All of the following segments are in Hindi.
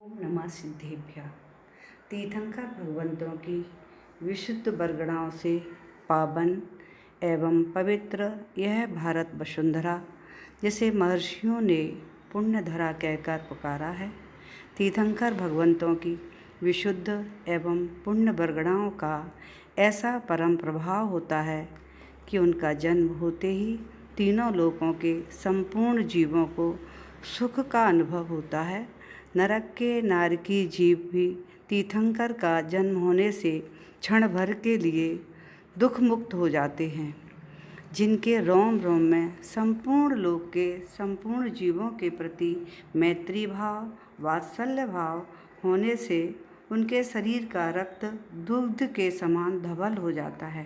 ओम नमः सिद्धेभ्यः। तीर्थंकर भगवंतों की विशुद्ध बरगड़ाओं से पावन एवं पवित्र यह भारत वसुंधरा, जिसे महर्षियों ने पुण्य धरा कहकर पुकारा है। तीर्थंकर भगवंतों की विशुद्ध एवं पुण्य बरगड़ाओं का ऐसा परम प्रभाव होता है कि उनका जन्म होते ही तीनों लोकों के संपूर्ण जीवों को सुख का अनुभव होता है। नरक के नारकी जीव भी तीर्थंकर का जन्म होने से क्षण भर के लिए दुख मुक्त हो जाते हैं। जिनके रोम रोम में संपूर्ण लोक के संपूर्ण जीवों के प्रति मैत्री भाव, वात्सल्य भाव होने से उनके शरीर का रक्त दुग्ध के समान धवल हो जाता है।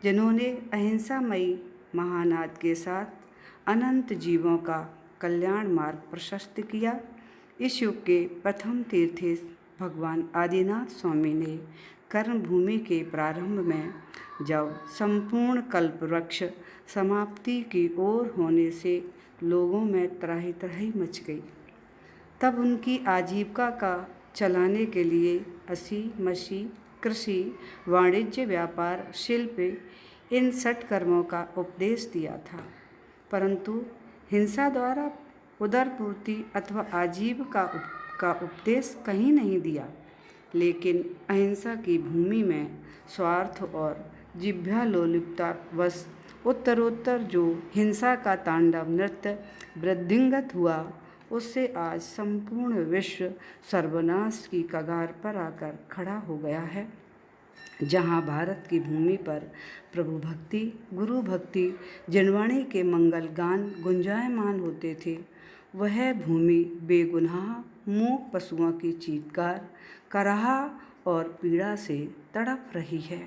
जिन्होंने अहिंसामयी महानाद के साथ अनंत जीवों का कल्याण मार्ग प्रशस्त किया, इस युग के प्रथम तीर्थेश भगवान आदिनाथ स्वामी ने कर्मभूमि के प्रारंभ में जब संपूर्ण कल्प वृक्ष समाप्ति की ओर होने से लोगों में त्राहि त्राहि मच गई, तब उनकी आजीविका का चलाने के लिए असी मसी कृषि, वाणिज्य, व्यापार, शिल्प इन 6 कर्मों का उपदेश दिया था। परंतु हिंसा द्वारा उदरपूर्ति अथवा आजीविका का उपदेश कहीं नहीं दिया, लेकिन अहिंसा की भूमि में स्वार्थ और जिह्वालोलुपता वश उत्तरोत्तर जो हिंसा का तांडव नृत्य वृद्धिंगत हुआ, उससे आज संपूर्ण विश्व सर्वनाश की कगार पर आकर खड़ा हो गया है। जहाँ भारत की भूमि पर प्रभु भक्ति, गुरु भक्ति, जिनवाणी के मंगल गान गुंजायमान होते थे, वह भूमि बेगुनाह मूक पशुओं की चीत्कार, कराहा और पीड़ा से तड़प रही है।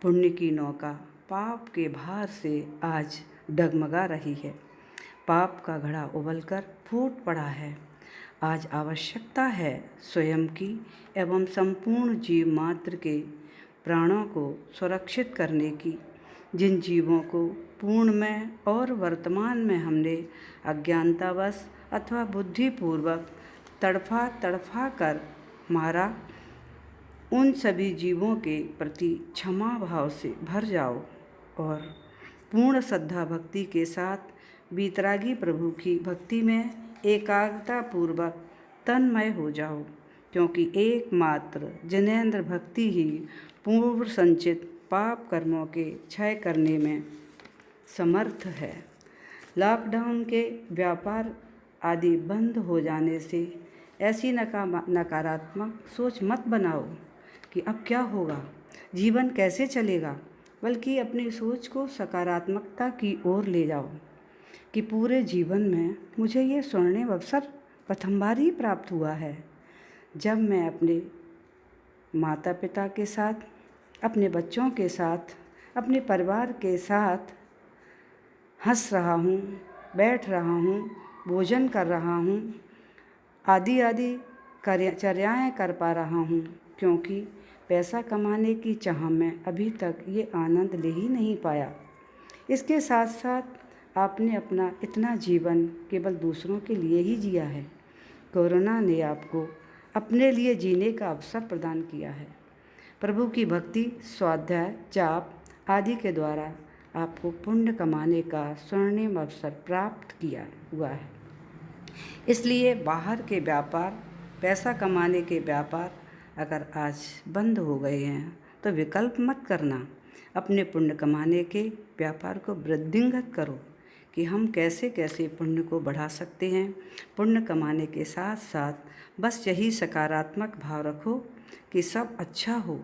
पुण्य की नौका पाप के भार से आज डगमगा रही है। पाप का घड़ा उबलकर फूट पड़ा है। आज आवश्यकता है स्वयं की एवं संपूर्ण जीव मात्र के प्राणों को सुरक्षित करने की। जिन जीवों को पूर्ण में और वर्तमान में हमने अज्ञानतावश अथवा बुद्धिपूर्वक तड़फा कर मारा, उन सभी जीवों के प्रति क्षमा भाव से भर जाओ और पूर्ण श्रद्धा भक्ति के साथ बीतरागी प्रभु की भक्ति में एकाग्रता पूर्वक तन्मय हो जाओ, क्योंकि एकमात्र जिनेंद्र भक्ति ही पूर्व संचित पाप कर्मों के क्षय करने में समर्थ है। लॉकडाउन के व्यापार आदि बंद हो जाने से ऐसी नकारात्मक सोच मत बनाओ कि अब क्या होगा, जीवन कैसे चलेगा, बल्कि अपनी सोच को सकारात्मकता की ओर ले जाओ कि पूरे जीवन में मुझे ये स्वर्णिम अवसर प्रथम बार ही प्राप्त हुआ है, जब मैं अपने माता पिता के साथ, अपने बच्चों के साथ, अपने परिवार के साथ हंस रहा हूँ, बैठ रहा हूँ, भोजन कर रहा हूँ, आदि चर्याएँ कर पा रहा हूँ, क्योंकि पैसा कमाने की चाह में अभी तक ये आनंद ले ही नहीं पाया। इसके साथ साथ आपने अपना इतना जीवन केवल दूसरों के लिए ही जिया है। कोरोना ने आपको अपने लिए जीने का अवसर प्रदान किया है। प्रभु की भक्ति, स्वाध्याय, जाप आदि के द्वारा आपको पुण्य कमाने का स्वर्णिम अवसर प्राप्त किया हुआ है। इसलिए बाहर के व्यापार, पैसा कमाने के व्यापार अगर आज बंद हो गए हैं तो विकल्प मत करना, अपने पुण्य कमाने के व्यापार को वृद्धिंगत करो कि हम कैसे कैसे पुण्य को बढ़ा सकते हैं। पुण्य कमाने के साथ साथ बस यही सकारात्मक भाव रखो कि सब अच्छा हो,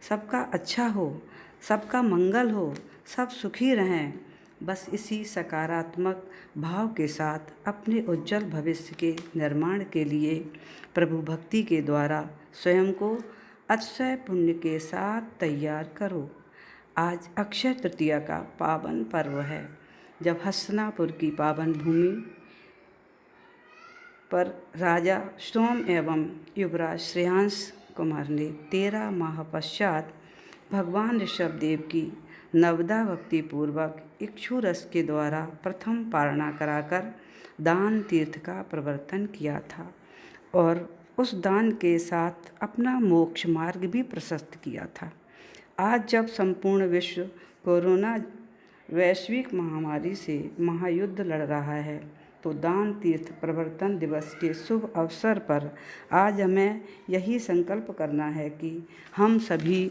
सबका अच्छा हो, सबका मंगल हो, सब सुखी रहें। बस इसी सकारात्मक भाव के साथ अपने उज्जवल भविष्य के निर्माण के लिए प्रभु भक्ति के द्वारा स्वयं को अक्षय पुण्य के साथ तैयार करो। आज अक्षय तृतीया का पावन पर्व है, जब हस्तिनापुर की पावन भूमि पर राजा सोम एवं युवराज श्रेयांश कुमार ने 13 माह पश्चात भगवान ऋषभदेव की नवदा भक्ति पूर्वक इक्षु रस के द्वारा प्रथम पारणा कराकर दान तीर्थ का प्रवर्तन किया था और उस दान के साथ अपना मोक्ष मार्ग भी प्रशस्त किया था। आज जब संपूर्ण विश्व कोरोना वैश्विक महामारी से महायुद्ध लड़ रहा है, तो दान तीर्थ प्रवर्तन दिवस के शुभ अवसर पर आज हमें यही संकल्प करना है कि हम सभी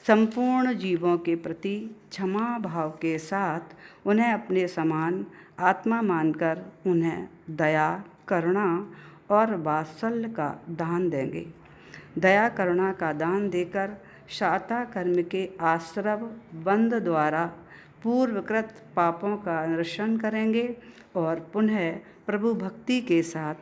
संपूर्ण जीवों के प्रति क्षमा भाव के साथ उन्हें अपने समान आत्मा मानकर उन्हें दया, करुणा और वात्सल्य का दान देंगे। दया करुणा का दान देकर शाता कर्म के आश्रव बंध द्वारा पूर्वकृत पापों का निरसन करेंगे और पुनः प्रभु भक्ति के साथ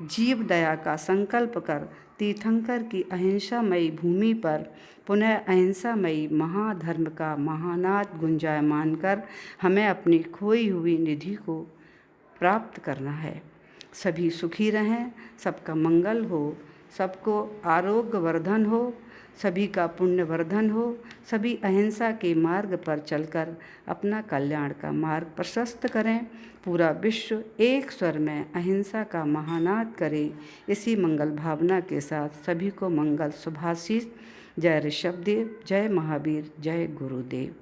जीव दया का संकल्प कर तीर्थंकर की अहिंसामयी भूमि पर पुनः अहिंसामयी महाधर्म का महानाद गुंजायमान कर हमें अपनी खोई हुई निधि को प्राप्त करना है। सभी सुखी रहें, सबका मंगल हो, सबको आरोग्य वर्धन हो, सभी का पुण्य वर्धन हो, सभी अहिंसा के मार्ग पर चलकर अपना कल्याण का मार्ग प्रशस्त करें। पूरा विश्व एक स्वर में अहिंसा का महानाद करे। इसी मंगल भावना के साथ सभी को मंगल शुभाशीष। जय ऋषभदेव, जय महावीर, जय गुरुदेव।